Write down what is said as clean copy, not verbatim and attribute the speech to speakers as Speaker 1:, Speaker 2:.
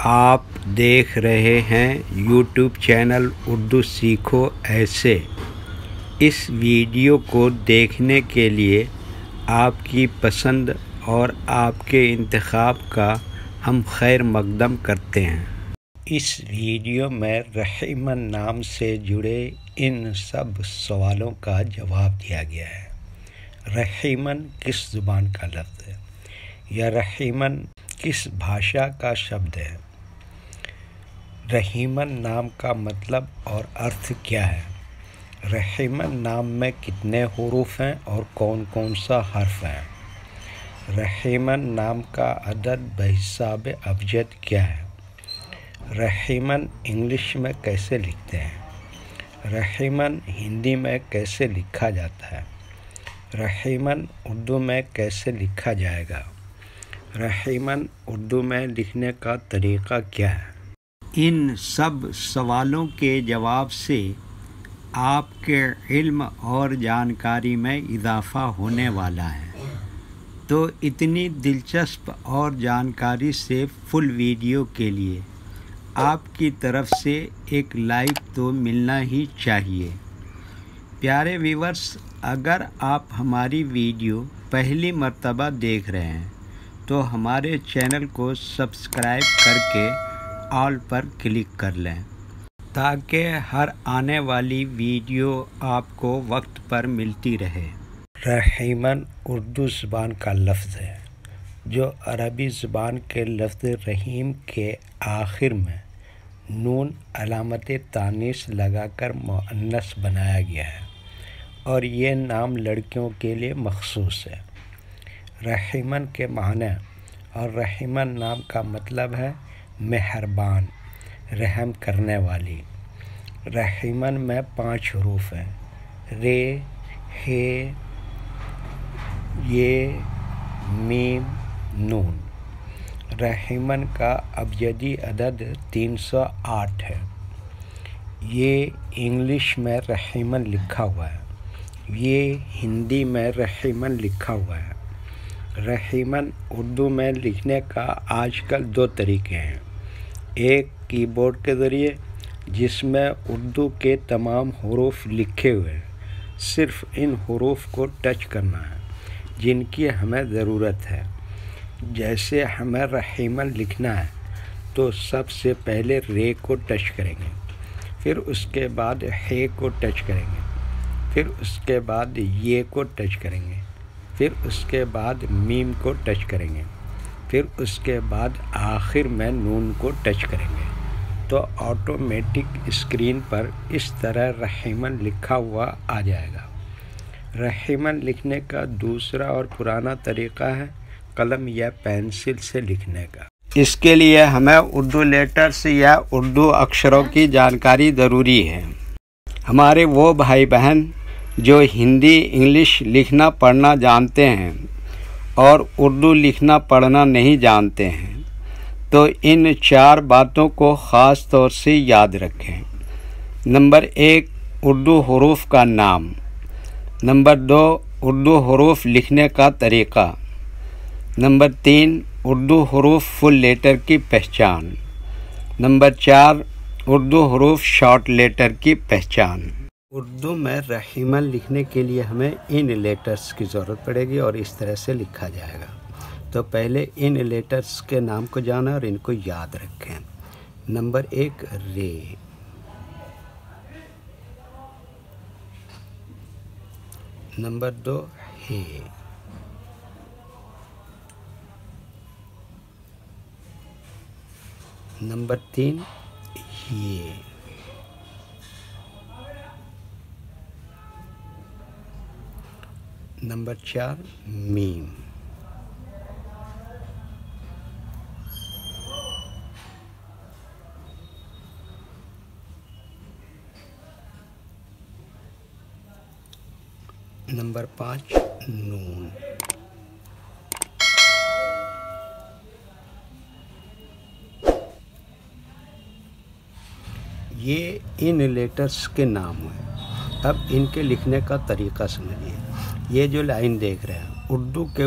Speaker 1: آپ دیکھ رہے ہیں یوٹیوب چینل اردو سیکھو ایسے۔ اس ویڈیو کو دیکھنے کے لیے آپ کی پسند اور آپ کے انتخاب کا ہم خیر مقدم کرتے ہیں۔ اس ویڈیو میں رحیمن نام سے جڑے ان سب سوالوں کا جواب دیا گیا ہے۔ رحیمن کس زبان کا لفظ ہے یا رحیمن کس بھاشا کا شبد ہے؟ رحیمن نام کا مطلب اور ارتھ کیا ہے؟ رحیمن نام میں کتنے حروف ہیں اور کون کون سا حرف ہے؟ رحیمن نام کا عدد بحساب ابجد کیا ہے؟ رحیمن انگلش میں کیسے لکھتے ہیں؟ رحیمن ہندی میں کیسے لکھا جاتا ہے؟ رحیمن اردو میں کیسے لکھا جائے گا؟ رحیمن اردو میں لکھنے کا طریقہ کیا ہے؟ ان سب سوالوں کے جواب سے آپ کے علم اور جانکاری میں اضافہ ہونے والا ہے، تو اتنی دلچسپ اور جانکاری سے فل ویڈیو کے لیے آپ کی طرف سے ایک لائک تو ملنا ہی چاہیے۔ پیارے ویورز، اگر آپ ہماری ویڈیو پہلی مرتبہ دیکھ رہے ہیں تو ہمارے چینل کو سبسکرائب کر کے آل پر کلک کر لیں تاکہ ہر آنے والی ویڈیو آپ کو وقت پر ملتی رہے۔ رحیمن اردو زبان کا لفظ ہے جو عربی زبان کے لفظ رحیم کے آخر میں نون علامت تانیث لگا کر مؤنث بنایا گیا ہے، اور یہ نام لڑکیوں کے لیے مخصوص ہے۔ رحیمن کے معنی اور رحیمن نام کا مطلب ہے مہربان، رحم کرنے والی۔ رحیمن میں 5 حروف ہیں: رے، ہے، یہ، میم، نون۔ رحیمن کا ابجدی عدد 308 ہے۔ یہ انگلش میں رحیمن لکھا ہوا ہے، یہ ہندی میں رحیمن لکھا ہوا ہے۔ رحیمن اردو میں لکھنے کا آج کل 2 طریقے ہیں: ایک کی بورڈ کے ذریعے جس میں اردو کے تمام حروف لکھے ہوئے ہیں، صرف ان حروف کو ٹچ کرنا ہے جن کی ہمیں ضرورت ہے۔ جیسے ہمیں رحیمن لکھنا ہے تو سب سے پہلے رے کو ٹچ کریں گے، پھر اس کے بعد ہے کو ٹچ کریں گے، پھر اس کے بعد یہ کو ٹچ کریں گے، پھر اس کے بعد میم کو ٹچ کریں گے، پھر اس کے بعد آخر میں نون کو ٹچ کریں گے، تو آٹومیٹک اسکرین پر اس طرح رحیمن لکھا ہوا آ جائے گا۔ رحیمن لکھنے کا دوسرا اور پرانا طریقہ ہے قلم یا پینسل سے لکھنے کا۔ اس کے لیے ہمیں اردو لیٹرز یا اردو اکشروں کی جانکاری ضروری ہے۔ ہمارے وہ بھائی بہن جو ہندی انگلش لکھنا پڑھنا جانتے ہیں اور اردو لکھنا پڑھنا نہیں جانتے ہیں تو ان 4 باتوں کو خاص طور سے یاد رکھیں۔ نمبر 1، اردو حروف کا نام۔ نمبر 2، اردو حروف لکھنے کا طریقہ۔ نمبر 3، اردو حروف فل لیٹر کی پہچان۔ نمبر 4، اردو حروف شارٹ لیٹر کی پہچان۔ اردو میں رحیمن لکھنے کے لیے ہمیں ان لیٹرز کی ضرورت پڑے گی اور اس طرح سے لکھا جائے گا۔ تو پہلے ان لیٹرز کے نام کو جانا اور ان کو یاد رکھیں۔ نمبر 1، رے۔ نمبر 2، ہے۔ نمبر 3، یہ۔ نمبر 4، میم۔ نمبر 5، نون۔ یہ ان لیٹرز کے نام ہیں۔ اب ان کے لکھنے کا طریقہ سمجھیے۔ یہ جو لائن دیکھ رہے ہیں، اردو کے